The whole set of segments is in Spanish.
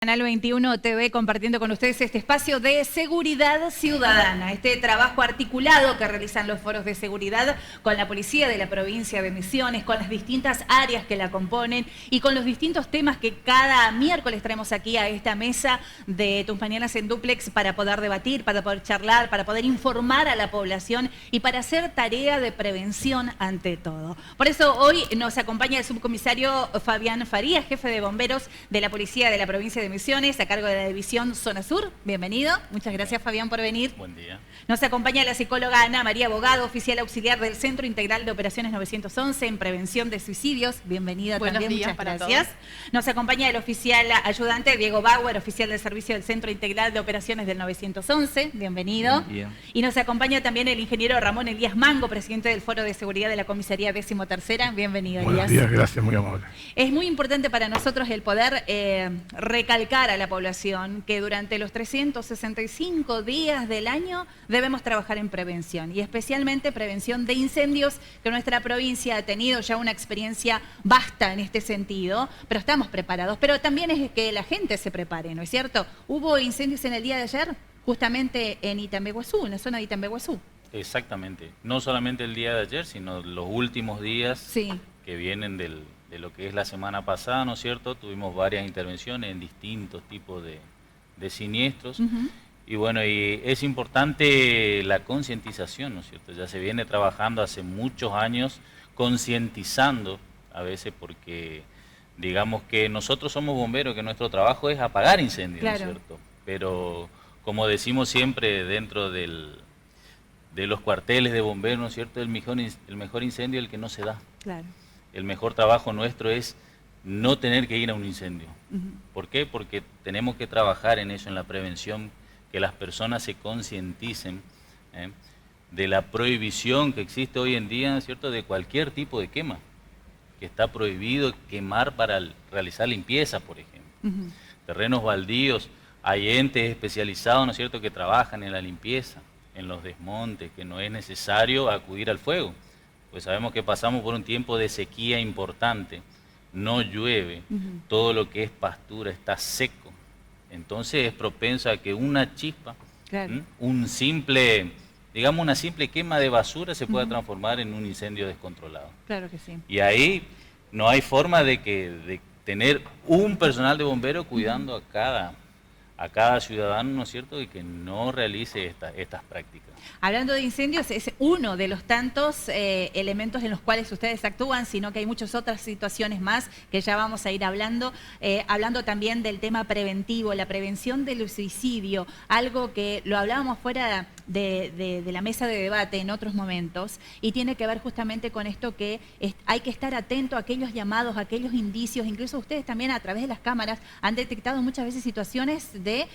Canal 21 TV compartiendo con ustedes este espacio de seguridad ciudadana, este trabajo articulado que realizan los foros de seguridad con la policía de la provincia de Misiones, con las distintas áreas que la componen y con los distintos temas que cada miércoles traemos aquí a esta mesa de Tus Mañanas en Duplex para poder debatir, para poder charlar, para poder informar a la población y para hacer tarea de prevención ante todo. Por eso hoy nos acompaña el subcomisario Fabián Farías, jefe de bomberos de la policía de la provincia de Misiones, a cargo de la división Zona Sur. Bienvenido. Muchas gracias, Fabián, por venir. Buen día. Nos acompaña la psicóloga Ana María Bogado, oficial auxiliar del Centro Integral de Operaciones 911 en Prevención de Suicidios. Bienvenida también, muchas gracias. Nos acompaña el oficial ayudante Diego Bauer, oficial del servicio del Centro Integral de Operaciones del 911. Bienvenido. Y nos acompaña también el ingeniero Ramón Elías Mango, presidente del Foro de Seguridad de la Comisaría 13ª. Bienvenido, Elías. Buenos días, gracias, muy amable. Es muy importante para nosotros el poder recalcar a la población que durante los 365 días del año debemos trabajar en prevención y especialmente prevención de incendios, que nuestra provincia ha tenido ya una experiencia vasta en este sentido, pero estamos preparados. Pero también es que la gente se prepare, ¿no es cierto? Hubo incendios en el día de ayer justamente en Itambeguazú, en la zona de Itambeguazú. Exactamente, no solamente el día de ayer, sino los últimos días que vienen de lo que es la semana pasada, ¿no es cierto? Tuvimos varias intervenciones en distintos tipos de siniestros. Y bueno, y es importante la concientización, ¿no es cierto? Ya se viene trabajando hace muchos años concientizando, a veces porque digamos que nosotros somos bomberos, que nuestro trabajo es apagar incendios, ¿no es cierto? Pero como decimos siempre dentro de los cuarteles de bomberos, ¿no es cierto? El mejor incendio es el que no se da. Claro. El mejor trabajo nuestro es no tener que ir a un incendio. ¿Por qué? Porque tenemos que trabajar en eso, en la prevención, que las personas se concienticen de la prohibición que existe hoy en día, ¿no es cierto?, de cualquier tipo de quema, que está prohibido quemar para realizar limpieza, por ejemplo. Terrenos baldíos, hay entes especializados, ¿no es cierto?, que trabajan en la limpieza, en los desmontes, que no es necesario acudir al fuego. Pues sabemos que pasamos por un tiempo de sequía importante, no llueve, todo lo que es pastura está seco, entonces es propenso a que una chispa, una simple quema de basura se pueda transformar en un incendio descontrolado. Claro que sí. Y ahí no hay forma de tener un personal de bomberos cuidando a cada ciudadano, ¿no es cierto?, y que no realice estas prácticas. Hablando de incendios, es uno de los tantos elementos en los cuales ustedes actúan, sino que hay muchas otras situaciones más que ya vamos a ir hablando. Hablando también del tema preventivo, la prevención del suicidio, algo que lo hablábamos fuera de la mesa de debate en otros momentos, y tiene que ver justamente con esto que hay que estar atento a aquellos llamados, a aquellos indicios. Incluso ustedes también a través de las cámaras han detectado muchas veces situaciones de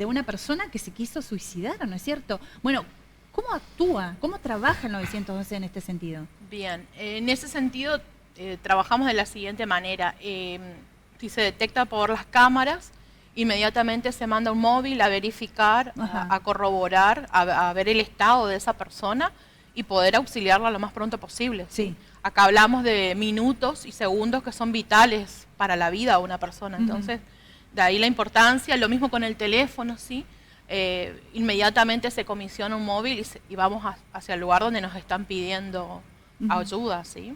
una persona que se quiso suicidar, ¿no es cierto? Bueno, ¿cómo actúa, cómo trabaja el 911 en este sentido? Bien, en ese sentido trabajamos de la siguiente manera. Si se detecta por las cámaras, inmediatamente se manda un móvil a verificar, a corroborar, a ver el estado de esa persona y poder auxiliarla lo más pronto posible. Sí. Acá hablamos de minutos y segundos que son vitales para la vida de una persona, entonces de ahí la importancia. Lo mismo con el teléfono, ¿sí? Inmediatamente se comisiona un móvil y vamos hacia el lugar donde nos están pidiendo ayuda, ¿sí?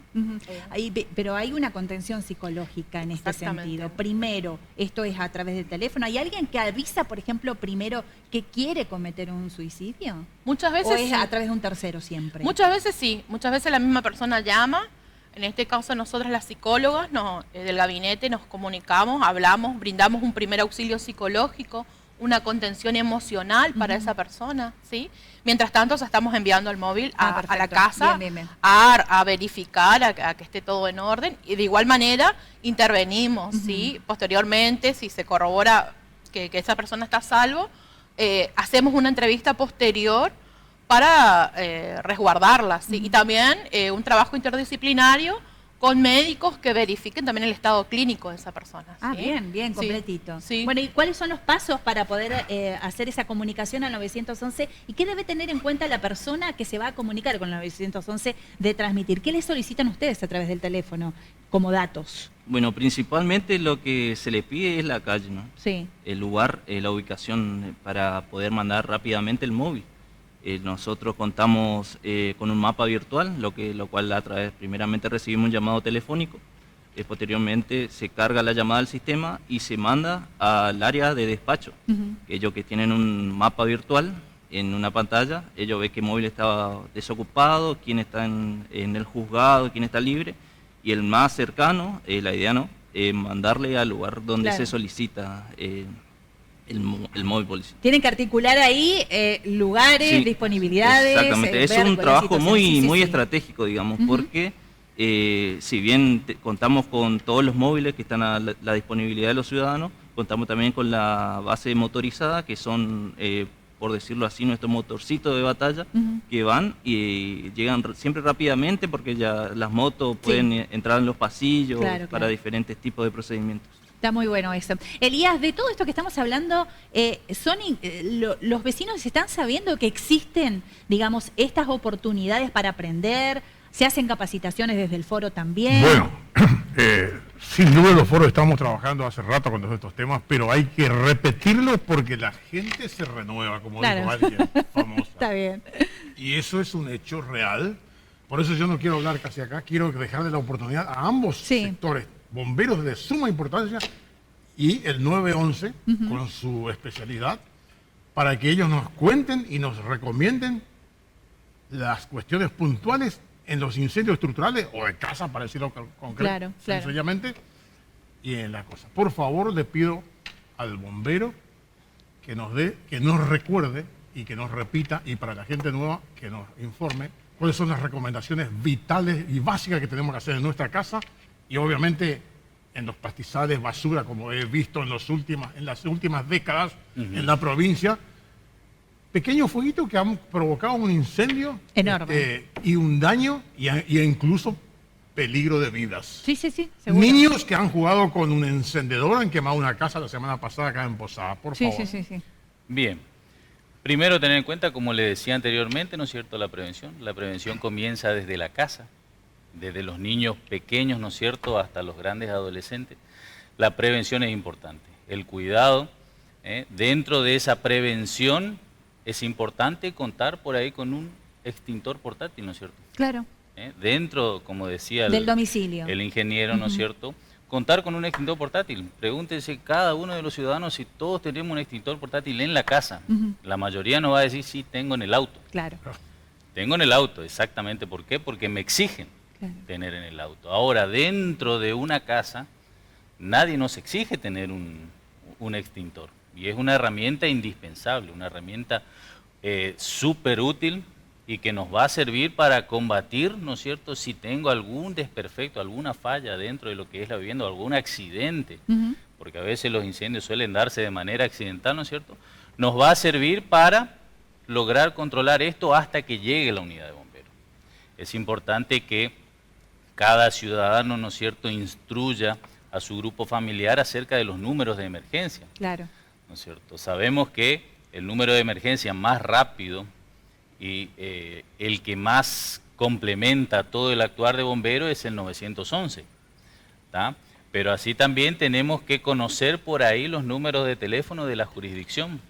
Pero hay una contención psicológica en este sentido. Primero, esto es a través del teléfono. ¿Hay alguien que avisa, por ejemplo, primero que quiere cometer un suicidio? Muchas veces ¿O es a través de un tercero siempre? Muchas veces sí. Muchas veces la misma persona llama. En este caso nosotras las psicólogas del gabinete nos comunicamos, hablamos, brindamos un primer auxilio psicológico, una contención emocional para esa persona, ¿sí? Mientras tanto, estamos enviando el móvil a la casa a verificar, a que esté todo en orden, y de igual manera intervenimos, ¿sí? Posteriormente, si se corrobora que esa persona está a salvo, hacemos una entrevista posterior para resguardarla, ¿sí? Y también un trabajo interdisciplinario con médicos que verifiquen también el estado clínico de esa persona. Ah, ¿sí? bien, completito. Sí. Bueno, ¿y cuáles son los pasos para poder hacer esa comunicación al 911? ¿Y qué debe tener en cuenta la persona que se va a comunicar con el 911 de transmitir? ¿Qué les solicitan ustedes a través del teléfono como datos? Bueno, principalmente lo que se le pide es la calle, ¿no? Sí. El lugar, la ubicación para poder mandar rápidamente el móvil. Nosotros contamos con un mapa virtual, lo cual a través, primeramente recibimos un llamado telefónico, posteriormente se carga la llamada al sistema y se manda al área de despacho. Ellos que tienen un mapa virtual en una pantalla, ellos ven qué móvil está desocupado, quién está en el juzgado, quién está libre, y el más cercano, la idea no, mandarle al lugar donde se solicita el móvil policial. Tienen que articular ahí lugares, disponibilidades. Exactamente, es un trabajo muy estratégico, digamos, porque si bien contamos con todos los móviles que están a la disponibilidad de los ciudadanos, contamos también con la base motorizada, que son, por decirlo así, nuestros motorcitos de batalla, que van y llegan siempre rápidamente, porque ya las motos pueden entrar en los pasillos para diferentes tipos de procedimientos. Está muy bueno eso. Elías, de todo esto que estamos hablando, ¿los vecinos están sabiendo que existen, digamos, estas oportunidades para aprender? ¿Se hacen capacitaciones desde el foro también? Bueno, sin duda los foros estamos trabajando hace rato con todos estos temas, pero hay que repetirlo porque la gente se renueva, como dijo alguien famosa. Está bien. Y eso es un hecho real. Por eso yo no quiero hablar casi acá, quiero dejarle la oportunidad a ambos sectores. Bomberos de suma importancia y el 911 con su especialidad, para que ellos nos cuenten y nos recomienden las cuestiones puntuales en los incendios estructurales o de casa, para decirlo concreto, sencillamente, y en la cosa. Por favor, le pido al bombero que nos recuerde y que nos repita, y para la gente nueva que nos informe cuáles son las recomendaciones vitales y básicas que tenemos que hacer en nuestra casa. Y obviamente en los pastizales, basura, como he visto en las últimas décadas en la provincia, pequeños fueguitos que han provocado un incendio enorme y un daño y incluso peligro de vidas. Sí, seguro. Niños que han jugado con un encendedor, han quemado una casa la semana pasada acá en Posada, por favor. Sí. Bien. Primero tener en cuenta, como le decía anteriormente, ¿no es cierto?, la prevención. La prevención comienza desde la casa, desde los niños pequeños, ¿no es cierto?, hasta los grandes adolescentes. La prevención es importante. El cuidado, dentro de esa prevención es importante contar por ahí con un extintor portátil, ¿no es cierto? Claro. Dentro, como decía del domicilio, el ingeniero, ¿no es cierto?, contar con un extintor portátil. Pregúntense cada uno de los ciudadanos si todos tenemos un extintor portátil en la casa. La mayoría nos va a decir, sí, tengo en el auto. Claro. Tengo en el auto, exactamente. ¿Por qué? Porque me exigen tener en el auto. Ahora, dentro de una casa, nadie nos exige tener un extintor. Y es una herramienta indispensable, una herramienta súper útil y que nos va a servir para combatir, ¿no es cierto?, si tengo algún desperfecto, alguna falla dentro de lo que es la vivienda, algún accidente, porque a veces los incendios suelen darse de manera accidental, ¿no es cierto?, nos va a servir para lograr controlar esto hasta que llegue la unidad de bomberos. Es importante que cada ciudadano, ¿no es cierto?, instruya a su grupo familiar acerca de los números de emergencia. Claro. ¿No es cierto? Sabemos que el número de emergencia más rápido y el que más complementa todo el actuar de bomberos es el 911. ¿Tá? Pero así también tenemos que conocer por ahí los números de teléfono de la jurisdicción.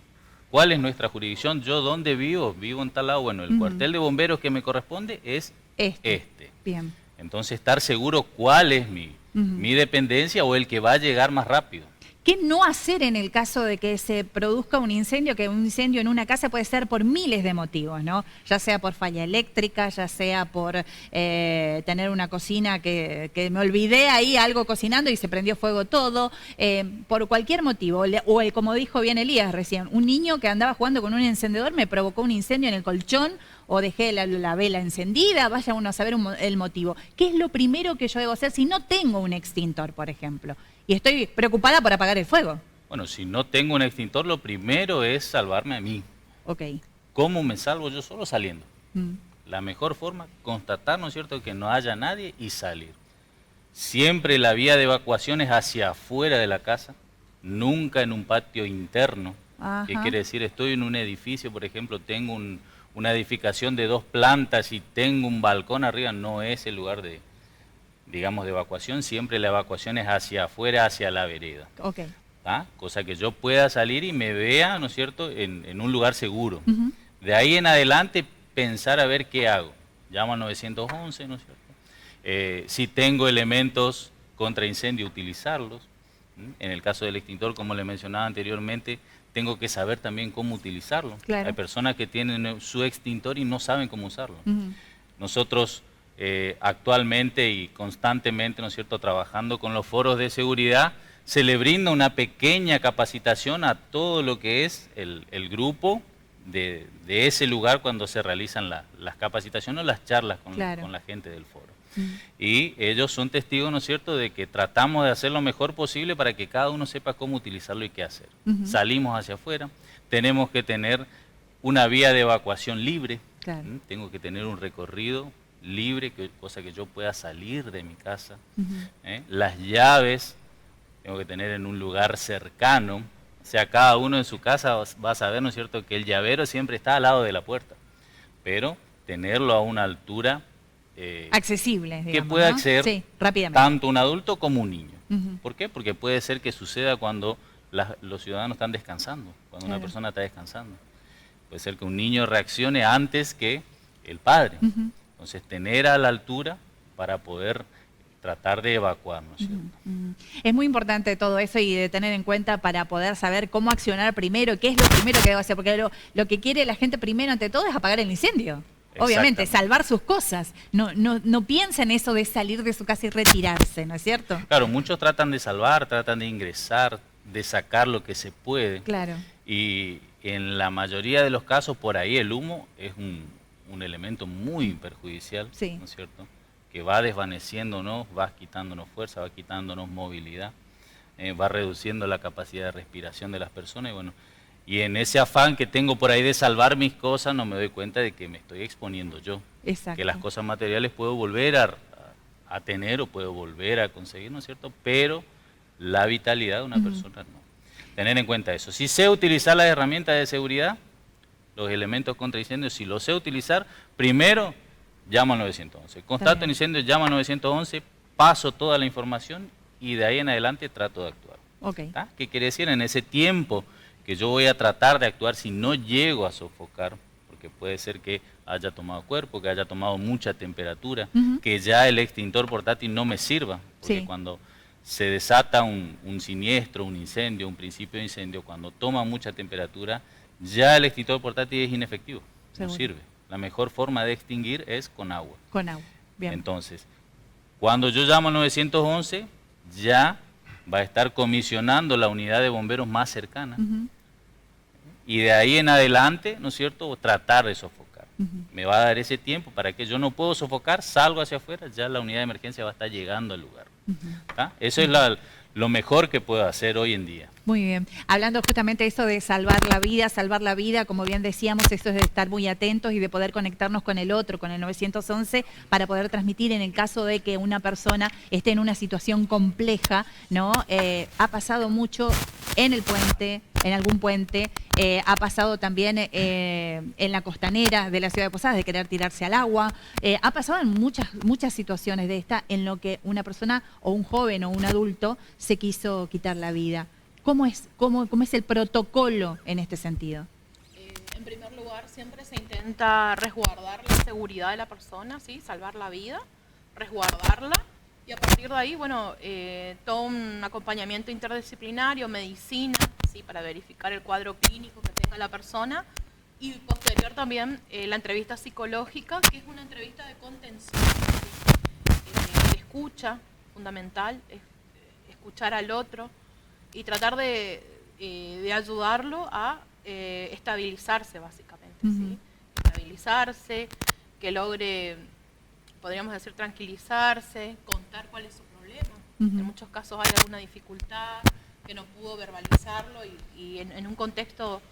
¿Cuál es nuestra jurisdicción? Yo, ¿dónde vivo? Vivo en tal lado. Bueno, el cuartel de bomberos que me corresponde es este. Bien. Entonces, estar seguro cuál es mi dependencia o el que va a llegar más rápido. ¿Qué no hacer en el caso de que se produzca un incendio? Que un incendio en una casa puede ser por miles de motivos, ¿no? Ya sea por falla eléctrica, ya sea por tener una cocina que me olvidé ahí algo cocinando y se prendió fuego todo, por cualquier motivo. O como dijo bien Elías recién, un niño que andaba jugando con un encendedor me provocó un incendio en el colchón o dejé la vela encendida, vaya uno a saber el motivo. ¿Qué es lo primero que yo debo hacer si no tengo un extintor, por ejemplo? Y estoy preocupada por apagar el fuego. Bueno, si no tengo un extintor, lo primero es salvarme a mí. Ok. ¿Cómo me salvo yo solo? Saliendo. La mejor forma, constatar, ¿no es cierto?, que no haya nadie y salir. Siempre la vía de evacuación es hacia afuera de la casa, nunca en un patio interno. ¿Qué quiere decir? Estoy en un edificio, por ejemplo, tengo una edificación de 2 plantas y tengo un balcón arriba, no es el lugar de, digamos, de evacuación. Siempre la evacuación es hacia afuera, hacia la vereda. Okay. Cosa que yo pueda salir y me vea, ¿no es cierto?, en un lugar seguro. De ahí en adelante pensar a ver qué hago. Llamo al 911, ¿no es cierto? Si tengo elementos contra incendio, utilizarlos. En el caso del extintor, como le mencionaba anteriormente, tengo que saber también cómo utilizarlo. Claro. Hay personas que tienen su extintor y no saben cómo usarlo. Nosotros actualmente y constantemente, ¿no es cierto?, trabajando con los foros de seguridad, se le brinda una pequeña capacitación a todo lo que es el grupo de ese lugar cuando se realizan las capacitaciones o las charlas con la gente del foro. Y ellos son testigos, ¿no es cierto?, de que tratamos de hacer lo mejor posible para que cada uno sepa cómo utilizarlo y qué hacer. Salimos hacia afuera, tenemos que tener una vía de evacuación libre, tengo que tener un recorrido libre, cosa que yo pueda salir de mi casa. Las llaves tengo que tener en un lugar cercano, o sea, cada uno en su casa va a saber, ¿no es cierto?, que el llavero siempre está al lado de la puerta, pero tenerlo a una altura accesible, digamos, que pueda acceder rápidamente, tanto un adulto como un niño. ¿Por qué? Porque puede ser que suceda cuando los ciudadanos están descansando, cuando una persona está descansando. Puede ser que un niño reaccione antes que el padre. Entonces, tener a la altura para poder tratar de evacuar, ¿no es cierto? Es muy importante todo eso y de tener en cuenta para poder saber cómo accionar primero, qué es lo primero que debo hacer, porque lo que quiere la gente primero ante todo es apagar el incendio. Obviamente, salvar sus cosas. No piensa en eso de salir de su casa y retirarse, ¿no es cierto? Claro, muchos tratan de salvar, tratan de ingresar, de sacar lo que se puede. Claro. Y en la mayoría de los casos, por ahí el humo es un elemento muy perjudicial, ¿no es cierto?, que va desvaneciéndonos, va quitándonos fuerza, va quitándonos movilidad, va reduciendo la capacidad de respiración de las personas. Y en ese afán que tengo por ahí de salvar mis cosas, no me doy cuenta de que me estoy exponiendo yo. Exacto. Que las cosas materiales puedo volver a tener o puedo volver a conseguir, ¿no es cierto?, pero la vitalidad de una persona no. Tener en cuenta eso. Si sé utilizar las herramientas de seguridad, los elementos contra incendios, si los sé utilizar, primero llamo al 911. Constato un incendio, llamo al 911, paso toda la información y de ahí en adelante trato de actuar. ¿Qué quiere decir? En ese tiempo que yo voy a tratar de actuar, si no llego a sofocar, porque puede ser que haya tomado cuerpo, que haya tomado mucha temperatura, que ya el extintor portátil no me sirva, porque cuando se desata un siniestro, un incendio, un principio de incendio, cuando toma mucha temperatura, ya el extintor portátil es inefectivo, no sirve. La mejor forma de extinguir es con agua. Con agua, bien. Entonces, cuando yo llamo al 911, ya va a estar comisionando la unidad de bomberos más cercana. Y de ahí en adelante, ¿no es cierto?, tratar de sofocar. Me va a dar ese tiempo para que yo no puedo sofocar, salgo hacia afuera, ya la unidad de emergencia va a estar llegando al lugar. Eso es lo mejor que puedo hacer hoy en día. Muy bien. Hablando justamente de eso de salvar la vida, como bien decíamos, eso es de estar muy atentos y de poder conectarnos con el otro, con el 911, para poder transmitir en el caso de que una persona esté en una situación compleja, ¿no? Ha pasado mucho en el puente, en algún puente, ha pasado también en la costanera de la ciudad de Posadas de querer tirarse al agua, ha pasado en muchas situaciones de esta en lo que una persona o un joven o un adulto se quiso quitar la vida. ¿Cómo es el protocolo en este sentido? En primer lugar, siempre se intenta resguardar la seguridad de la persona, ¿sí? Salvar la vida, resguardarla, y a partir de ahí, todo un acompañamiento interdisciplinario, medicina, ¿sí? Para verificar el cuadro clínico que tenga la persona, y posterior también la entrevista psicológica, que es una entrevista de contención, de escucha, fundamental, escuchar al otro, y tratar de ayudarlo a estabilizarse, básicamente. ¿Sí? Estabilizarse, que logre, podríamos decir, tranquilizarse, contar cuál es su problema. En muchos casos hay alguna dificultad que no pudo verbalizarlo y en un contexto,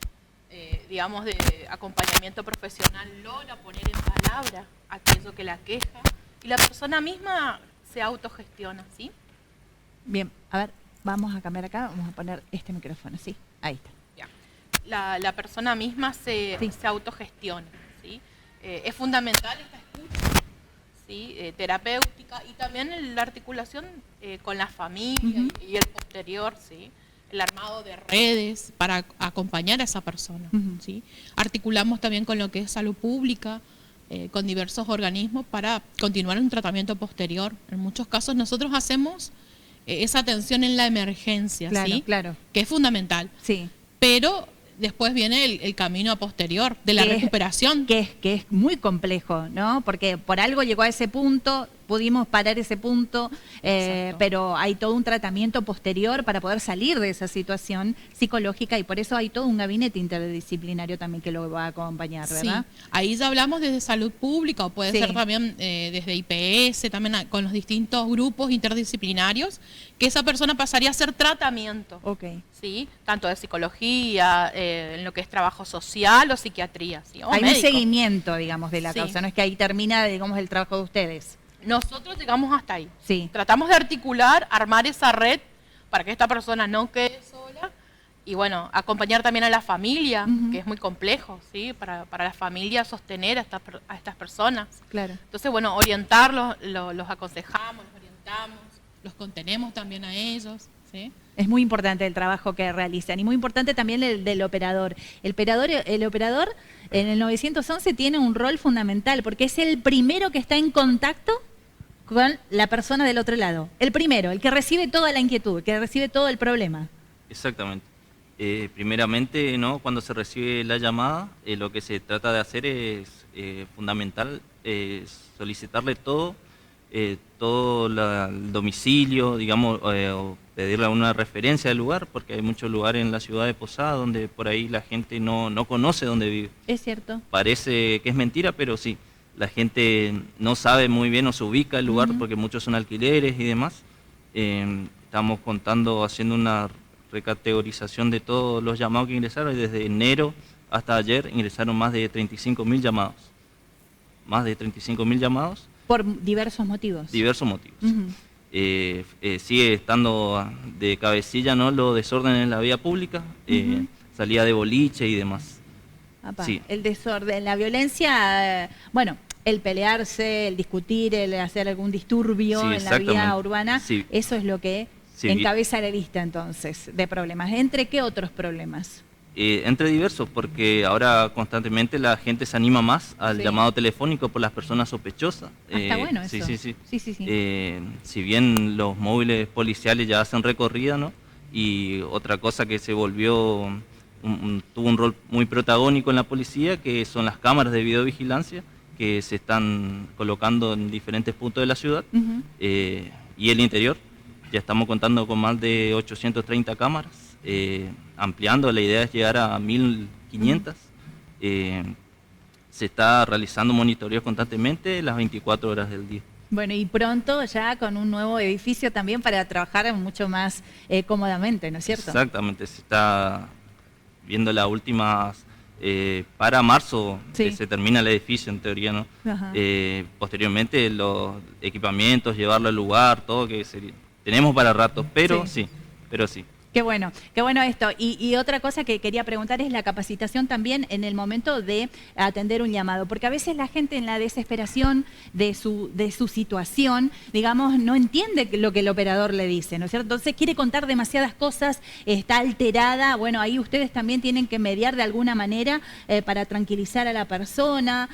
digamos, de acompañamiento profesional, logra poner en palabra aquello que la queja, y la persona misma se autogestiona, ¿sí? Bien, a ver, vamos a cambiar acá, vamos a poner este micrófono, sí, ahí está. La persona misma se autogestiona, ¿sí? Es fundamental esta escucha, ¿sí? Terapéutica, y también la articulación con la familia y el posterior, ¿sí? El armado de redes para acompañar a esa persona, ¿sí? Articulamos también con lo que es salud pública, con diversos organismos para continuar un tratamiento posterior. En muchos casos nosotros hacemos esa atención en la emergencia, ¿sí? Claro. Que es fundamental. Sí. Pero después viene el camino a posterior de la recuperación. Que es muy complejo, ¿no? Porque por algo llegó a ese punto, pudimos parar ese punto, pero hay todo un tratamiento posterior para poder salir de esa situación psicológica, y por eso hay todo un gabinete interdisciplinario también que lo va a acompañar, ¿verdad? Sí, ahí ya hablamos desde salud pública, o puede ser también desde IPS, también con los distintos grupos interdisciplinarios, que esa persona pasaría a hacer tratamiento, ¿sí? Tanto de psicología, en lo que es trabajo social o psiquiatría, ¿sí? O hay médico. Un seguimiento, digamos, de la causa, no es que ahí termina, digamos, el trabajo de ustedes. Nosotros llegamos hasta ahí. Sí. Tratamos de articular, armar esa red para que esta persona no quede sola, y bueno, acompañar también a la familia, que es muy complejo, ¿sí? Para la familia sostener a estas personas. Claro. Entonces, bueno, orientarlos, los aconsejamos, los orientamos, los contenemos también a ellos, ¿sí? Es muy importante el trabajo que realizan, y muy importante también el del operador. El operador en el 911 tiene un rol fundamental, porque es el primero que está en contacto con la persona del otro lado. El primero, el que recibe toda la inquietud, que recibe todo el problema. Exactamente. Primeramente, ¿no? Cuando se recibe la llamada, lo que se trata de hacer es fundamental, solicitarle todo el domicilio, digamos, o pedirle una referencia del lugar, porque hay muchos lugares en la ciudad de Posada donde por ahí la gente no conoce dónde vive. Es cierto. Parece que es mentira, pero sí. La gente no sabe muy bien o se ubica el lugar porque muchos son alquileres y demás. Estamos haciendo una recategorización de todos los llamados que ingresaron, y desde enero hasta ayer ingresaron más de 35.000 llamados. Más de 35.000 llamados. Por diversos motivos. Diversos motivos. Sigue estando de cabecilla, ¿no?, los desórdenes en la vía pública, salida de boliche y demás. Sí. El desorden, la violencia, bueno, el pelearse, el discutir, el hacer algún disturbio en la vía urbana, eso es lo que encabeza la lista entonces de problemas. ¿Entre qué otros problemas? Entre diversos, porque ahora constantemente la gente se anima más al llamado telefónico por las personas sospechosas. Está bueno eso. Sí. Si bien los móviles policiales ya hacen recorrida, ¿no? Y otra cosa que se volvió, tuvo un rol muy protagónico en la policía, que son las cámaras de videovigilancia, que se están colocando en diferentes puntos de la ciudad, y el interior. Ya estamos contando con más de 830 cámaras, ampliando, la idea es llegar a 1.500. Se está realizando monitoreos constantemente las 24 horas del día. Bueno, y pronto ya con un nuevo edificio también para trabajar mucho más cómodamente, ¿no es cierto? Exactamente, se está viendo las últimas, para marzo se termina el edificio en teoría, ¿no? Posteriormente los equipamientos, llevarlo al lugar, todo que tenemos para rato, pero sí. Qué bueno esto. Y otra cosa que quería preguntar es la capacitación también en el momento de atender un llamado, porque a veces la gente en la desesperación de su situación, digamos, no entiende lo que el operador le dice, ¿no es cierto? Entonces quiere contar demasiadas cosas, está alterada. Bueno, ahí ustedes también tienen que mediar de alguna manera para tranquilizar a la persona,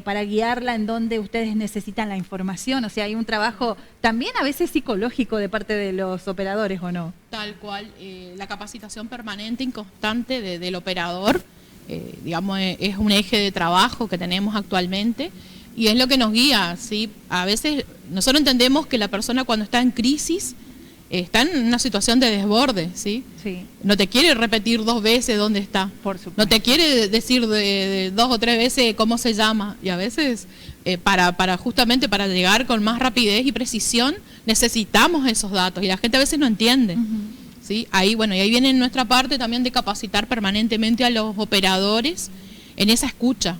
para guiarla en donde ustedes necesitan la información. O sea, hay un trabajo también a veces psicológico de parte de los operadores, ¿o no? Tal cual, la capacitación permanente y constante del operador, digamos, es un eje de trabajo que tenemos actualmente y es lo que nos guía, ¿sí? A veces nosotros entendemos que la persona cuando está en crisis está en una situación de desborde, ¿sí? No te quiere repetir 2 veces dónde está, por supuesto. No te quiere decir de 2 o 3 veces cómo se llama, y a veces justamente para llegar con más rapidez y precisión necesitamos esos datos y la gente a veces no entiende. ¿Sí? Ahí viene nuestra parte también de capacitar permanentemente a los operadores en esa escucha.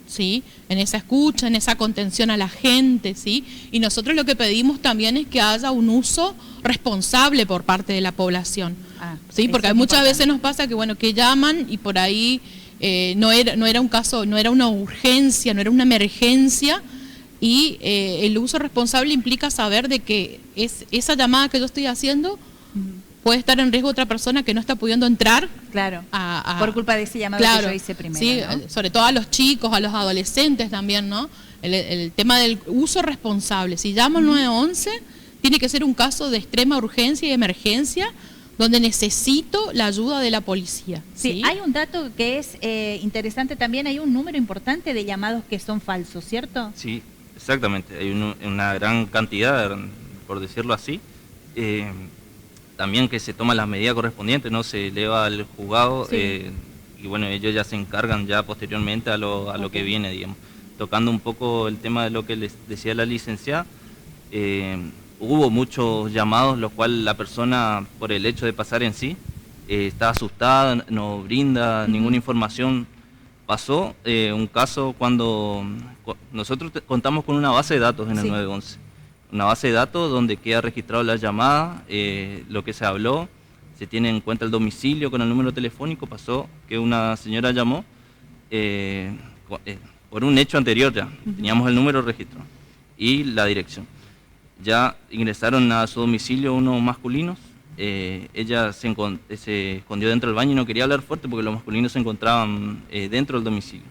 ¿sí? En esa escucha, en esa contención a la gente, ¿sí? Y nosotros lo que pedimos también es que haya un uso responsable por parte de la población, ¿sí? Porque muchas veces nos pasa que, bueno, que llaman y por ahí no era un caso, no era una urgencia, no era una emergencia, y el uso responsable implica saber de que esa llamada que yo estoy haciendo puede estar en riesgo otra persona que no está pudiendo entrar. Claro, por culpa de ese llamado que yo hice primero. Sí, ¿no? Sobre todo a los chicos, a los adolescentes también, ¿no? El tema del uso responsable. Si llamo al 911, tiene que ser un caso de extrema urgencia y emergencia, donde necesito la ayuda de la policía. Sí, hay un dato que es interesante también, hay un número importante de llamados que son falsos, ¿cierto? Sí, exactamente, hay una gran cantidad, por decirlo así. También que se toman las medidas correspondientes, no se eleva al juzgado, y bueno, ellos ya se encargan ya posteriormente a lo que viene, digamos. Tocando un poco el tema de lo que les decía la licenciada, hubo muchos llamados, los cuales la persona, por el hecho de pasar en sí, está asustada, no brinda ninguna información. Pasó un caso cuando nosotros contamos con una base de datos en el 911. Una base de datos donde queda registrado la llamada, lo que se habló, se tiene en cuenta el domicilio con el número telefónico. Pasó que una señora llamó por un hecho anterior ya, teníamos el número registrado y la dirección. Ya ingresaron a su domicilio unos masculinos, ella se escondió dentro del baño y no quería hablar fuerte porque los masculinos se encontraban dentro del domicilio.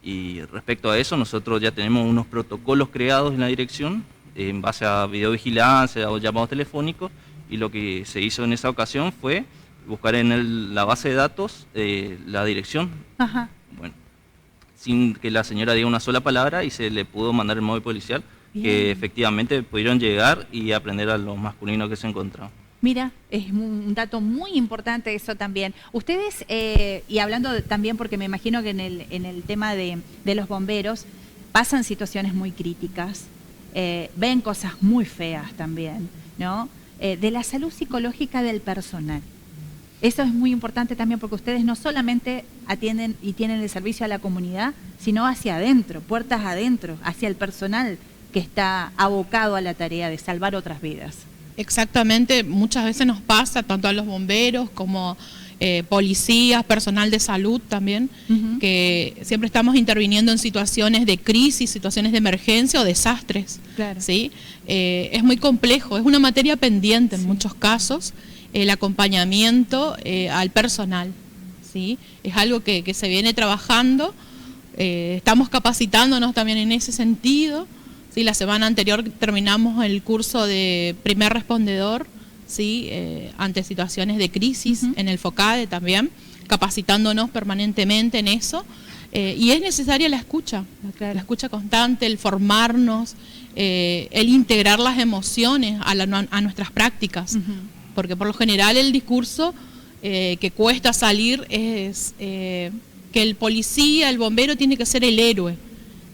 Y respecto a eso, nosotros ya tenemos unos protocolos creados en la dirección, en base a videovigilancia o llamados telefónicos, y lo que se hizo en esa ocasión fue buscar en la base de datos la dirección. Ajá. Bueno, sin que la señora diga una sola palabra, y se le pudo mandar el móvil policial. Bien. Que efectivamente pudieron llegar y aprender a los masculinos que se encontraban. Mira, es un dato muy importante eso también. Ustedes, y hablando también, porque me imagino que en el tema de los bomberos, pasan situaciones muy críticas, ven cosas muy feas también, ¿no? De la salud psicológica del personal. Eso es muy importante también, porque ustedes no solamente atienden y tienen el servicio a la comunidad, sino hacia adentro, puertas adentro, hacia el personal que está abocado a la tarea de salvar otras vidas. Exactamente, muchas veces nos pasa, tanto a los bomberos como policías, personal de salud también, que siempre estamos interviniendo en situaciones de crisis, situaciones de emergencia o desastres. Claro. ¿Sí? Es muy complejo, es una materia pendiente en muchos casos, el acompañamiento al personal. ¿Sí? Es algo que se viene trabajando, estamos capacitándonos también en ese sentido. Sí, la semana anterior terminamos el curso de primer respondedor, ¿sí? Ante situaciones de crisis en el FOCADE también, capacitándonos permanentemente en eso. Y es necesaria la escucha constante, el formarnos, el integrar las emociones a nuestras prácticas. Porque por lo general el discurso que cuesta salir es que el policía, el bombero tiene que ser el héroe,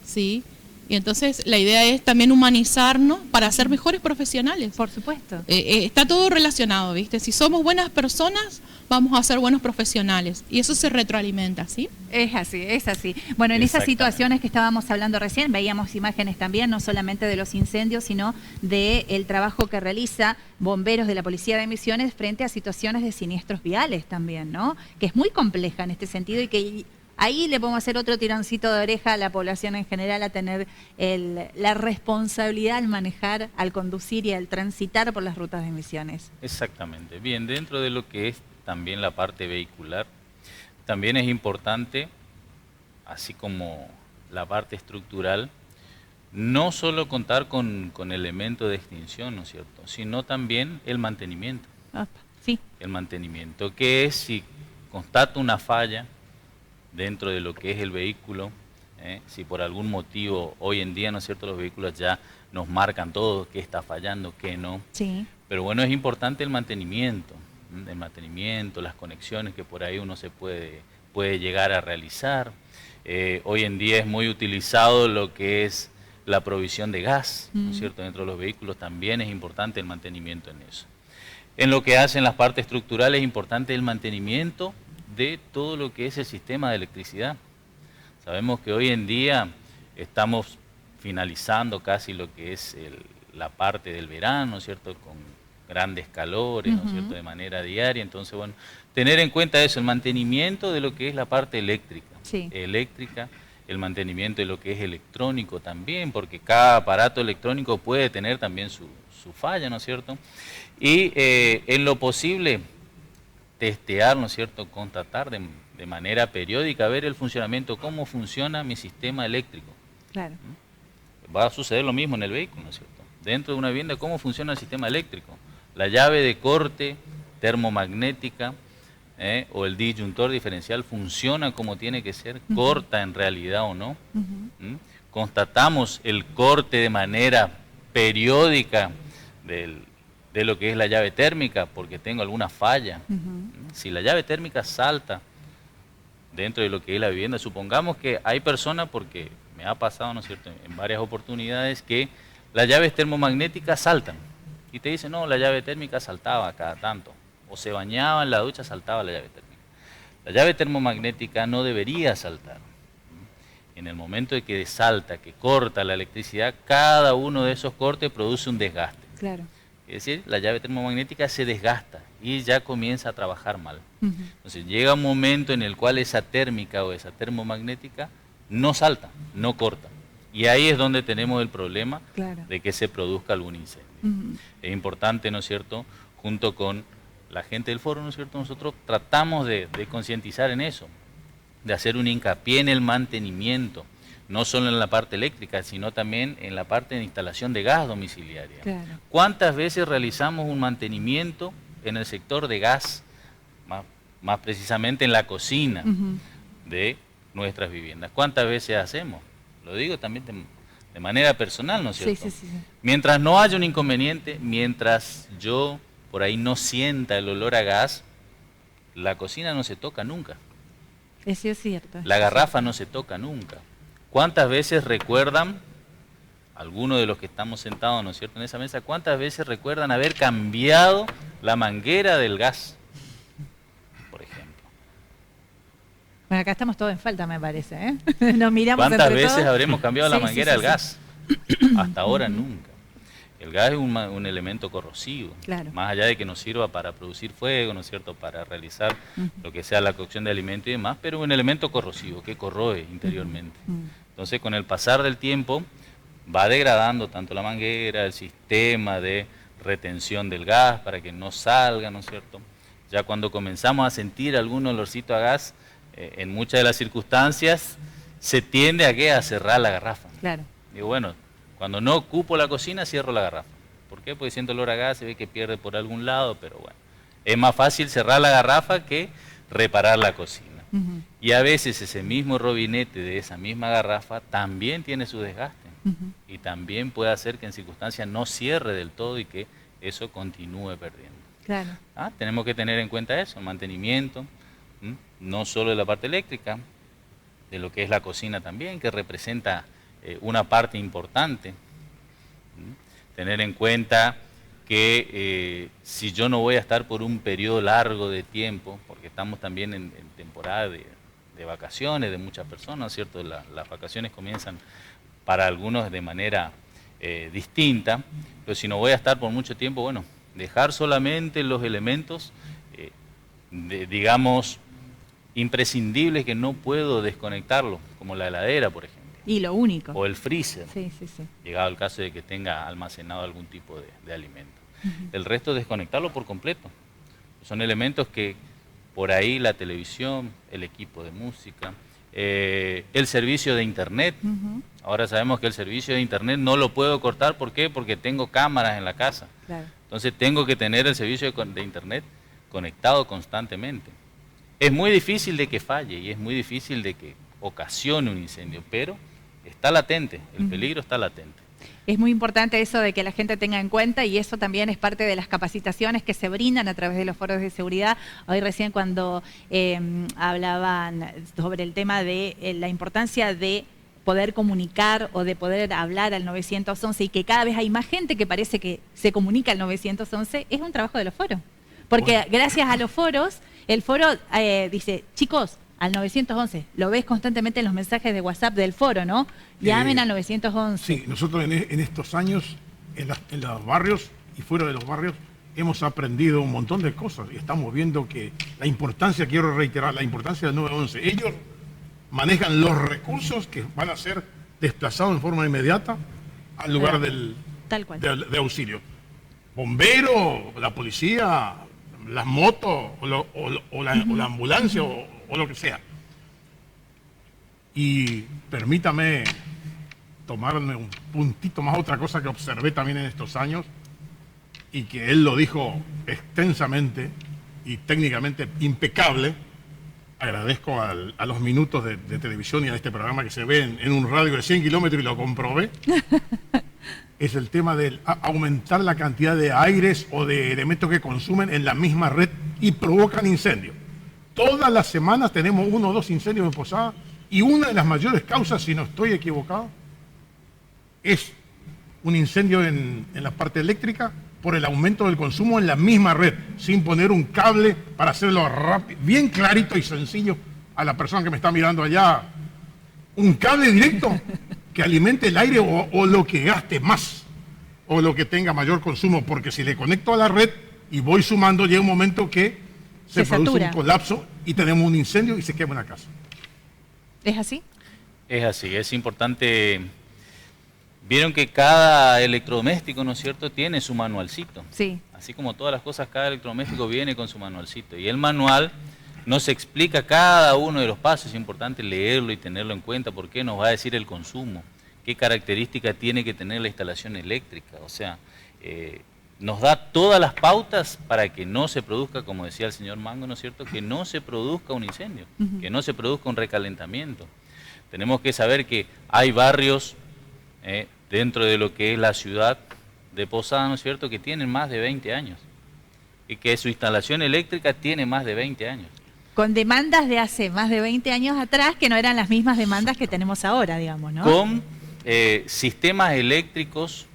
¿sí? Y entonces la idea es también humanizarnos para ser mejores profesionales. Por supuesto. Está todo relacionado, ¿viste? Si somos buenas personas, vamos a ser buenos profesionales. Y eso se retroalimenta, ¿sí? Es así, es así. Bueno, en esas situaciones que estábamos hablando recién, veíamos imágenes también, no solamente de los incendios, sino del trabajo que realiza bomberos de la Policía de Misiones frente a situaciones de siniestros viales también, ¿no? Que es muy compleja en este sentido y que... Ahí le podemos hacer otro tironcito de oreja a la población en general, a tener la responsabilidad al manejar, al conducir y al transitar por las rutas de Misiones. Exactamente. Bien, dentro de lo que es también la parte vehicular, también es importante, así como la parte estructural, no solo contar con elementos de extinción, ¿no es cierto?, sino también el mantenimiento. Sí. El mantenimiento, que es si constato una falla dentro de lo que es el vehículo, si por algún motivo hoy en día, ¿no es cierto?, los vehículos ya nos marcan todo, qué está fallando, qué no. Sí. Pero bueno, es importante el mantenimiento, las conexiones que por ahí uno se puede llegar a realizar. Hoy en día es muy utilizado lo que es la provisión de gas, ¿no es cierto?, dentro de los vehículos. También es importante el mantenimiento en eso. En lo que hacen las partes estructurales es importante el mantenimiento de todo lo que es el sistema de electricidad, Sabemos que hoy en día estamos finalizando casi lo que es la parte del verano, ¿cierto? Con grandes calores, ¿no es cierto? De manera diaria. Entonces, bueno, tener en cuenta eso, el mantenimiento de lo que es la parte eléctrica. El mantenimiento de lo que es electrónico también, porque cada aparato electrónico puede tener también su falla, ¿no es cierto? Y en lo posible, testear, ¿no es cierto? Constatar de manera periódica, ver el funcionamiento, cómo funciona mi sistema eléctrico. Claro. Va a suceder lo mismo en el vehículo, ¿no es cierto? Dentro de una vivienda, ¿cómo funciona el sistema eléctrico? La llave de corte termomagnética o el disyuntor diferencial funciona como tiene que ser, corta en realidad o no. Constatamos el corte de manera periódica de lo que es la llave térmica porque tengo alguna falla. Si la llave térmica salta dentro de lo que es la vivienda, supongamos que hay personas, porque me ha pasado, ¿no es cierto?, en varias oportunidades, que las llaves termomagnéticas saltan y te dicen, no, la llave térmica saltaba cada tanto, o se bañaba en la ducha, saltaba la llave térmica. La llave termomagnética no debería saltar. En el momento de que salta, que corta la electricidad, cada uno de esos cortes produce un desgaste. Claro. Es decir, la llave termomagnética se desgasta y ya comienza a trabajar mal. Entonces llega un momento en el cual esa térmica o esa termomagnética no salta, no corta. Y ahí es donde tenemos el problema de que se produzca algún incendio. Es importante, ¿no es cierto?, junto con la gente del foro, ¿no es cierto?, nosotros tratamos de concientizar en eso, de hacer un hincapié en el mantenimiento, no solo en la parte eléctrica, sino también en la parte de instalación de gas domiciliaria. ¿Cuántas veces realizamos un mantenimiento en el sector de gas, más precisamente en la cocina de nuestras viviendas? ¿Cuántas veces hacemos? Lo digo también de manera personal, ¿no es cierto? Mientras no haya un inconveniente, mientras yo por ahí no sienta el olor a gas, la cocina no se toca nunca. Eso es cierto. La garrafa no se toca nunca. ¿Cuántas veces recuerdan, algunos de los que estamos sentados, ¿no es cierto?, en esa mesa, cuántas veces recuerdan haber cambiado la manguera del gas, por ejemplo? Bueno, acá estamos todos en falta, me parece, ¿eh? Nos miramos ¿Cuántas entre veces todos? habremos cambiado la manguera del gas? Hasta ahora nunca. El gas es un elemento corrosivo, más allá de que nos sirva para producir fuego, ¿no es cierto?, para realizar lo que sea la cocción de alimentos y demás, pero es un elemento corrosivo que corroe interiormente. Entonces, con el pasar del tiempo, va degradando tanto la manguera, el sistema de retención del gas para que no salga, ¿no es cierto? Ya cuando comenzamos a sentir algún olorcito a gas, en muchas de las circunstancias, se tiende a cerrar la garrafa. Digo, bueno, cuando no ocupo la cocina, cierro la garrafa. ¿Por qué? Porque siento olor a gas, se ve que pierde por algún lado, pero bueno. Es más fácil cerrar la garrafa que reparar la cocina. Y a veces ese mismo robinete de esa misma garrafa también tiene su desgaste. Y también puede hacer que en circunstancias no cierre del todo y que eso continúe perdiendo. Tenemos que tener en cuenta eso, el mantenimiento, no solo de la parte eléctrica, de lo que es la cocina también, que representa una parte importante. Tener en cuenta que si yo no voy a estar por un periodo largo de tiempo, porque estamos también en temporada de vacaciones de muchas personas, ¿cierto? Las vacaciones comienzan para algunos de manera distinta, pero si no voy a estar por mucho tiempo, bueno, dejar solamente los elementos, digamos, imprescindibles que no puedo desconectarlo, como la heladera, por ejemplo. Y lo único. O el freezer, llegado el caso de que tenga almacenado algún tipo de alimento. El resto desconectarlo por completo. Son elementos que por ahí la televisión, el equipo de música, el servicio de internet. Ahora sabemos que el servicio de internet no lo puedo cortar, ¿por qué? Porque tengo cámaras en la casa. Entonces tengo que tener el servicio de internet conectado constantemente. Es muy difícil de que falle y es muy difícil de que ocasione un incendio, pero está latente, el peligro está latente. Es muy importante eso de que la gente tenga en cuenta y eso también es parte de las capacitaciones que se brindan a través de los foros de seguridad. Hoy recién cuando hablaban sobre el tema de la importancia de poder comunicar o de poder hablar al 911 y que cada vez hay más gente que parece que se comunica al 911, es un trabajo de los foros. Porque gracias a los foros, el foro dice, chicos, al 911. Lo ves constantemente en los mensajes de WhatsApp del foro, ¿no? Llamen al 911. Sí, nosotros en estos años, en los barrios y fuera de los barrios, hemos aprendido un montón de cosas y estamos viendo que la importancia, quiero reiterar, la importancia del 911. Ellos manejan los recursos que van a ser desplazados en forma inmediata al lugar Tal cual. de auxilio. Bomberos, la policía, las motos o la ambulancia o lo que sea. Y permítame tomarme un puntito más, otra cosa que observé también en estos años y que él lo dijo extensamente y técnicamente impecable. Agradezco a los minutos de televisión y a este programa que se ve en un radio de 100 kilómetros y lo comprobé. Es el tema de aumentar la cantidad de aires o de elementos que consumen en la misma red y provocan incendios. Todas las semanas tenemos 1 o 2 incendios en Posada y una de las mayores causas, si no estoy equivocado, es un incendio en la parte eléctrica por el aumento del consumo en la misma red, sin poner un cable para hacerlo rápido, bien clarito y sencillo a la persona que me está mirando allá. Un cable directo que alimente el aire o lo que gaste más o lo que tenga mayor consumo, porque si le conecto a la red y voy sumando, llega un momento que se produce un colapso y tenemos un incendio y se quema una casa. ¿Es así? Es así, es importante. Vieron que cada electrodoméstico, ¿no es cierto?, tiene su manualcito. Sí. Así como todas las cosas, cada electrodoméstico viene con su manualcito. Y el manual nos explica cada uno de los pasos. Es importante leerlo y tenerlo en cuenta porque nos va a decir el consumo, qué características tiene que tener la instalación eléctrica. O sea, nos da todas las pautas para que no se produzca, como decía el señor Mango, ¿no es cierto?, que no se produzca un incendio, que no se produzca un recalentamiento. Tenemos que saber que hay barrios dentro de lo que es la ciudad de Posada, ¿no es cierto?, que tienen más de 20 años y que su instalación eléctrica tiene más de 20 años. Con demandas de hace más de 20 años atrás que no eran las mismas demandas que tenemos ahora, digamos, ¿no? Con sistemas eléctricos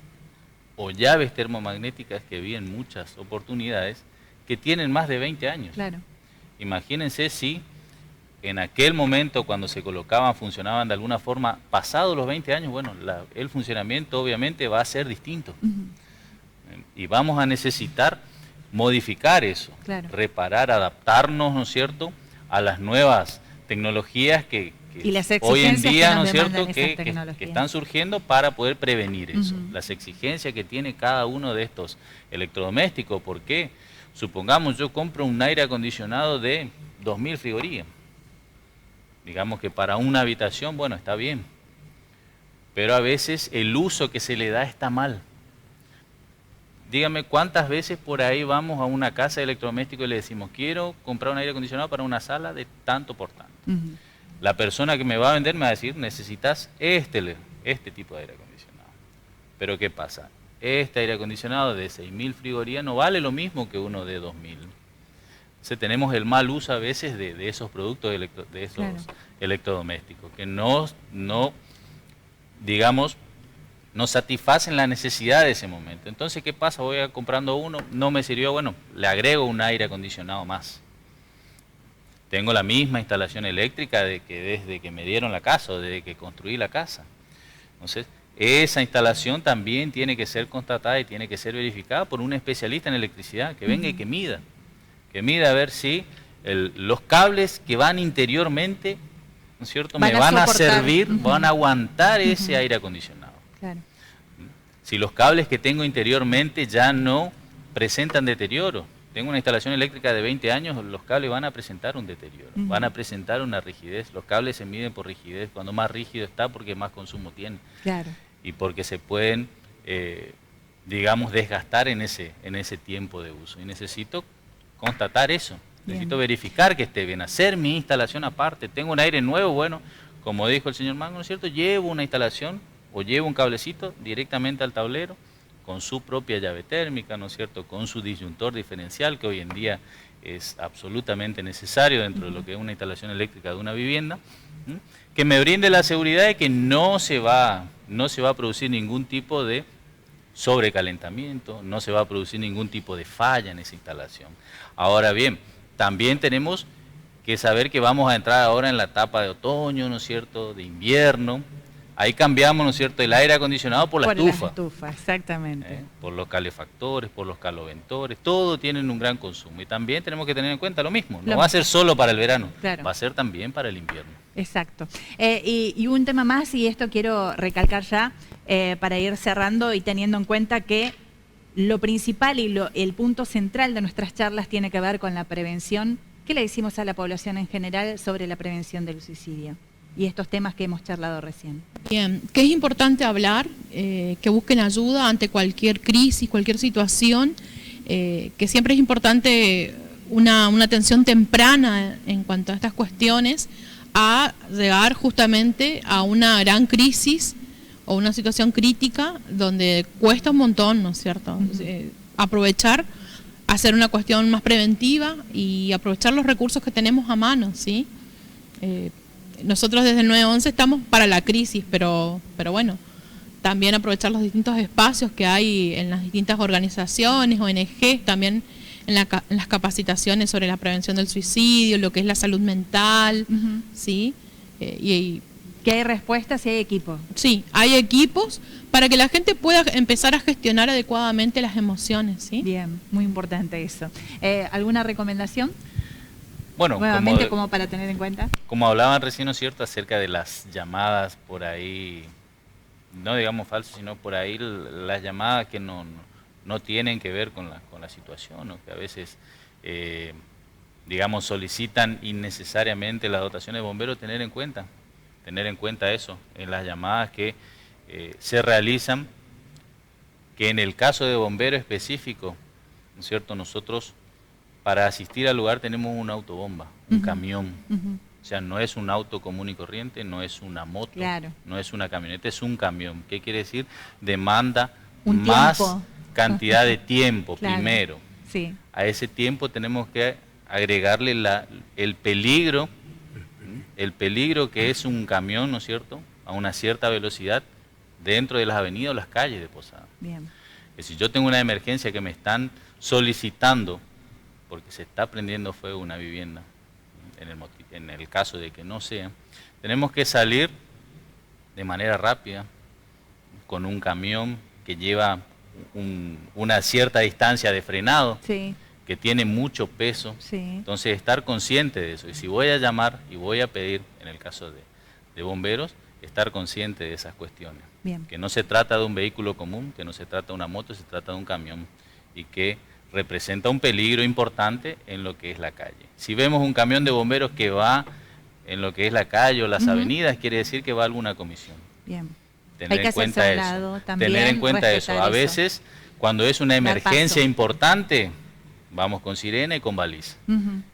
o llaves termomagnéticas que vi en muchas oportunidades que tienen más de 20 años. Claro. Imagínense si en aquel momento cuando se colocaban, funcionaban de alguna forma, pasados los 20 años, bueno, el funcionamiento obviamente va a ser distinto. Y vamos a necesitar modificar eso, claro, reparar, adaptarnos, ¿no es cierto?, a las nuevas tecnologías que hoy en día, ¿no es cierto?, que están surgiendo para poder prevenir eso. Las exigencias que tiene cada uno de estos electrodomésticos, porque supongamos yo compro un aire acondicionado de 2000 frigorías. Digamos que para una habitación, bueno, está bien, pero a veces el uso que se le da está mal. Dígame cuántas veces por ahí vamos a una casa de electrodomésticos y le decimos, quiero comprar un aire acondicionado para una sala de tanto por tanto. La persona que me va a vender me va a decir, necesitas este tipo de aire acondicionado. Pero ¿qué pasa? Este aire acondicionado de 6000 frigorías no vale lo mismo que uno de 2000. Entonces tenemos el mal uso a veces de esos productos, de esos claro, electrodomésticos, que no satisfacen la necesidad de ese momento. Entonces, ¿qué pasa? Voy comprando uno, no me sirvió, bueno, le agrego un aire acondicionado más. Tengo la misma instalación eléctrica desde que me dieron la casa o desde que construí la casa. Entonces, esa instalación también tiene que ser constatada y tiene que ser verificada por un especialista en electricidad, que venga y que mida a ver si los cables que van interiormente, ¿no es cierto?, me van a servir, van a aguantar ese aire acondicionado. Claro. Si los cables que tengo interiormente ya no presentan deterioro, tengo una instalación eléctrica de 20 años, los cables van a presentar un deterioro, van a presentar una rigidez. Los cables se miden por rigidez, cuando más rígido está porque más consumo tiene. Claro. Y porque se pueden, digamos, desgastar en ese tiempo de uso. Y necesito constatar eso, necesito verificar que esté bien, hacer mi instalación aparte. Tengo un aire nuevo, bueno, como dijo el señor Mango, ¿no es cierto?, llevo una instalación o llevo un cablecito directamente al tablero con su propia llave térmica, ¿no es cierto?, con su disyuntor diferencial, que hoy en día es absolutamente necesario dentro de lo que es una instalación eléctrica de una vivienda, que me brinde la seguridad de que no se va a producir ningún tipo de sobrecalentamiento, no se va a producir ningún tipo de falla en esa instalación. Ahora bien, también tenemos que saber que vamos a entrar ahora en la etapa de otoño, ¿no es cierto?, de invierno. Ahí cambiamos, ¿no es cierto?, el aire acondicionado por la estufa. Por la estufa, exactamente. Por los calefactores, por los caloventores, todo tienen un gran consumo. Y también tenemos que tener en cuenta lo mismo, no va a ser solo para el verano, claro, va a ser también para el invierno. Exacto. Y un tema más, y esto quiero recalcar ya, para ir cerrando y teniendo en cuenta que lo principal y el punto central de nuestras charlas tiene que ver con la prevención. ¿Qué le decimos a la población en general sobre la prevención del suicidio y estos temas que hemos charlado recién? Bien, que es importante hablar, que busquen ayuda ante cualquier crisis, cualquier situación, que siempre es importante una atención temprana en cuanto a estas cuestiones, a llegar justamente a una gran crisis o una situación crítica donde cuesta un montón, ¿no es cierto? Aprovechar, hacer una cuestión más preventiva y aprovechar los recursos que tenemos a mano, ¿sí? Nosotros desde el 911 estamos para la crisis, pero bueno, también aprovechar los distintos espacios que hay en las distintas organizaciones, ONG, también en las capacitaciones sobre la prevención del suicidio, lo que es la salud mental, ¿sí? Que hay respuestas y hay equipos. Sí, hay equipos para que la gente pueda empezar a gestionar adecuadamente las emociones, ¿sí? Bien, muy importante eso. ¿Alguna recomendación? Bueno, nuevamente, como para tener en cuenta. Como hablaban recién, ¿no es cierto?, acerca de las llamadas por ahí, no digamos falsas, sino por ahí las llamadas que no tienen que ver con la situación, o que a veces, digamos, solicitan innecesariamente las dotaciones de bomberos, tener en cuenta eso, en las llamadas que se realizan, que en el caso de bombero específico, ¿no es cierto?, nosotros para asistir al lugar tenemos una autobomba, un camión, o sea, no es un auto común y corriente, no es una moto, claro, no es una camioneta, es un camión. ¿Qué quiere decir? Demanda más cantidad de tiempo, claro, primero. Sí. A ese tiempo tenemos que agregarle el peligro que es un camión, ¿no es cierto?, a una cierta velocidad dentro de las avenidas o las calles de Posada. Bien. Si yo tengo una emergencia que me están solicitando porque se está prendiendo fuego una vivienda, en el caso de que no sea, tenemos que salir de manera rápida con un camión que lleva una cierta distancia de frenado, sí, que tiene mucho peso, sí, entonces estar consciente de eso. Y si voy a llamar y voy a pedir, en el caso de bomberos, estar consciente de esas cuestiones. Bien. Que no se trata de un vehículo común, que no se trata de una moto, se trata de un camión y que representa un peligro importante en lo que es la calle. Si vemos un camión de bomberos que va en lo que es la calle o las avenidas, quiere decir que va a alguna comisión. Bien. Tener en cuenta eso. Tener en cuenta eso. A veces, cuando es una emergencia importante, vamos con sirena y con baliza.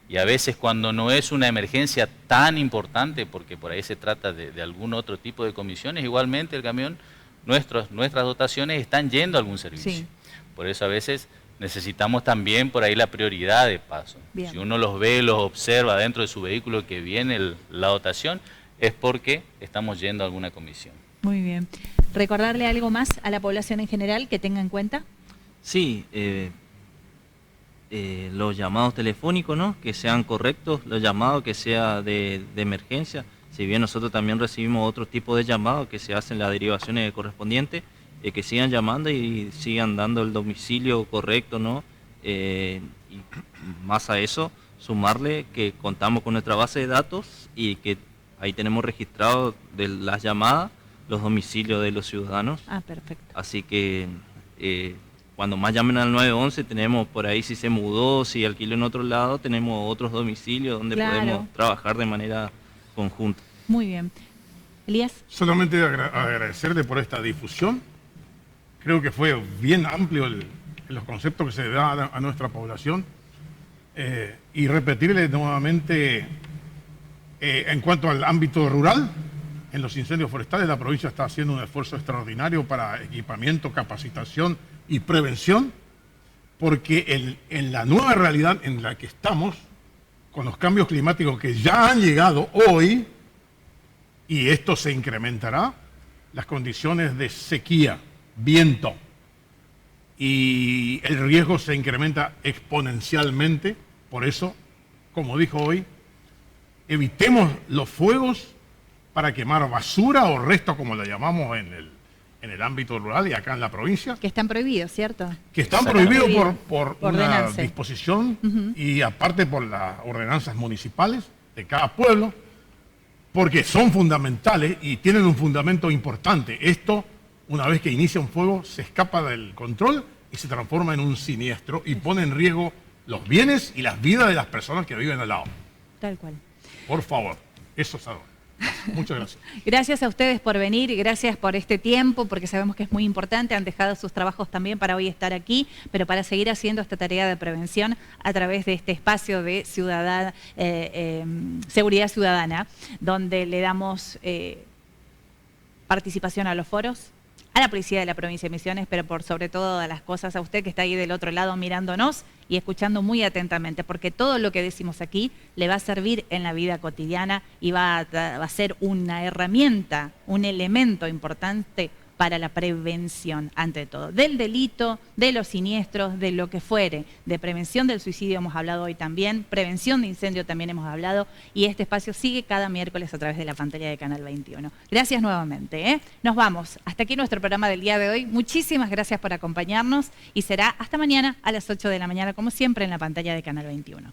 Y a veces cuando no es una emergencia tan importante, porque por ahí se trata de algún otro tipo de comisiones, igualmente el camión, nuestras dotaciones están yendo a algún servicio. Sí. Por eso a veces necesitamos también por ahí la prioridad de paso. Bien. Si uno los ve, los observa dentro de su vehículo que viene la dotación, es porque estamos yendo a alguna comisión. Muy bien. ¿Recordarle algo más a la población en general que tenga en cuenta? Sí, los llamados telefónicos, ¿no?, que sean correctos, los llamados que sea de emergencia. Si bien nosotros también recibimos otro tipo de llamados que se hacen las derivaciones correspondientes, que sigan llamando y sigan dando el domicilio correcto, ¿no? Y más a eso, sumarle que contamos con nuestra base de datos y que ahí tenemos registrado de las llamadas los domicilios de los ciudadanos. Ah, perfecto. Así que cuando más llamen al 911 tenemos por ahí, si se mudó, si alquiló en otro lado, tenemos otros domicilios donde podemos trabajar de manera conjunta. Muy bien. Elías. Solamente agradecerle por esta difusión. Creo que fue bien amplio los conceptos que se da a nuestra población. Y repetirle nuevamente, en cuanto al ámbito rural, en los incendios forestales, la provincia está haciendo un esfuerzo extraordinario para equipamiento, capacitación y prevención, porque en la nueva realidad en la que estamos, con los cambios climáticos que ya han llegado hoy, y esto se incrementará, las condiciones de sequía, viento, y el riesgo se incrementa exponencialmente. Por eso, como dijo hoy, evitemos los fuegos para quemar basura o resto, como la llamamos en el ámbito rural y acá en la provincia. Que están prohibidos, ¿cierto? Que están prohibidos por una disposición y aparte por las ordenanzas municipales de cada pueblo, porque son fundamentales y tienen un fundamento importante. Esto, una vez que inicia un fuego, se escapa del control y se transforma en un siniestro y pone en riesgo los bienes y las vidas de las personas que viven al lado. Tal cual. Por favor, eso es algo. Muchas gracias. Gracias a ustedes por venir y gracias por este tiempo, porque sabemos que es muy importante. Han dejado sus trabajos también para hoy estar aquí, pero para seguir haciendo esta tarea de prevención a través de este espacio de seguridad ciudadana, donde le damos participación a los foros, a la policía de la provincia de Misiones, pero por sobre todas las cosas a usted que está ahí del otro lado mirándonos y escuchando muy atentamente, porque todo lo que decimos aquí le va a servir en la vida cotidiana y va a ser una herramienta, un elemento importante para la prevención, ante todo, del delito, de los siniestros, de lo que fuere, de prevención del suicidio hemos hablado hoy también, prevención de incendio también hemos hablado, y este espacio sigue cada miércoles a través de la pantalla de Canal 21. Gracias nuevamente. Nos vamos. Hasta aquí nuestro programa del día de hoy. Muchísimas gracias por acompañarnos y será hasta mañana a las 8 de la mañana, como siempre, en la pantalla de Canal 21.